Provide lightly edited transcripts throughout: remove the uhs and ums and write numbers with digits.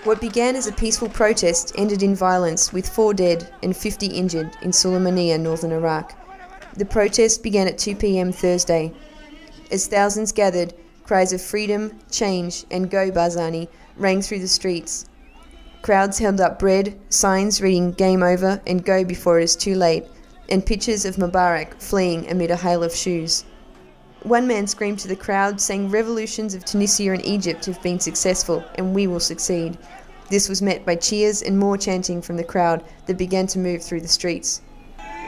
What began as a peaceful protest ended in violence, with 4 dead and 50 injured in Sulaymaniyah, northern Iraq. The protest began at 2 p.m. Thursday. As thousands gathered, cries of freedom, change and go Barzani rang through the streets. Crowds held up bread, signs reading "Game over" and "Go before it is too late," and pictures of Mubarak fleeing amid a hail of shoes. One man screamed to the crowd, saying revolutions of Tunisia and Egypt have been successful and we will succeed. This was met by cheers and more chanting from the crowd that began to move through the streets.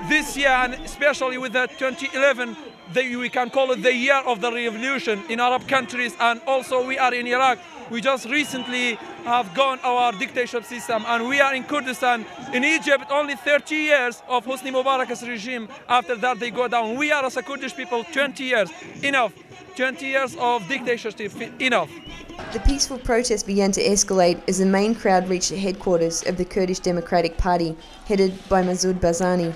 This year, and especially with the 2011, we can call it the year of the revolution in Arab countries, and also we are in Iraq. We just recently have gone our dictatorship system, and we are in Kurdistan. In Egypt, only 30 years of Hosni Mubarak's regime. After that, they go down. We are, as a Kurdish people, 20 years. Enough. 20 years of dictatorship. Enough. The peaceful protest began to escalate as the main crowd reached the headquarters of the Kurdish Democratic Party, headed by Masud Barzani.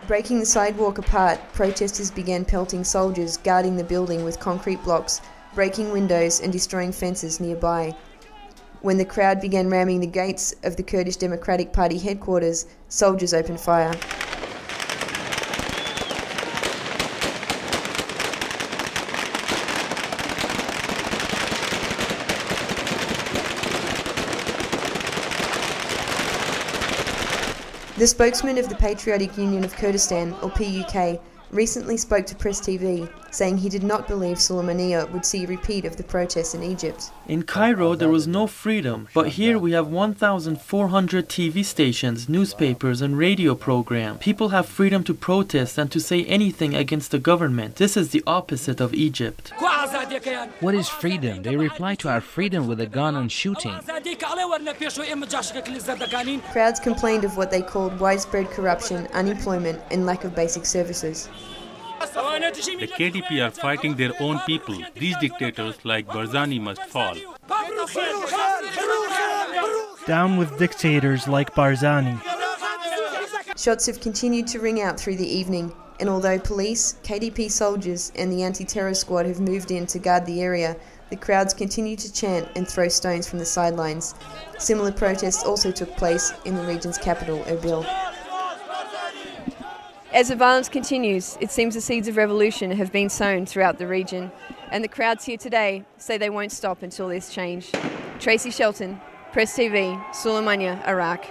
Breaking the sidewalk apart, protesters began pelting soldiers guarding the building with concrete blocks, breaking windows and destroying fences nearby. When the crowd began ramming the gates of the Kurdish Democratic Party headquarters, soldiers opened fire. The spokesman of the Patriotic Union of Kurdistan, or PUK, recently spoke to Press TV, saying he did not believe Sulaymaniyah would see a repeat of the protests in Egypt. In Cairo, there was no freedom, but here we have 1,400 TV stations, newspapers and radio programs. People have freedom to protest and to say anything against the government. This is the opposite of Egypt. What is freedom? They reply to our freedom with a gun and shooting. Crowds complained of what they called widespread corruption, unemployment and lack of basic services. The KDP are fighting their own people. These dictators like Barzani must fall. Down with dictators like Barzani. Shots have continued to ring out through the evening, and although police, KDP soldiers and the anti-terror squad have moved in to guard the area, the crowds continue to chant and throw stones from the sidelines. Similar protests also took place in the region's capital, Erbil. As the violence continues, it seems the seeds of revolution have been sown throughout the region, and the crowds here today say they won't stop until there's change. Tracy Shelton, Press TV, Sulaymaniyah, Iraq.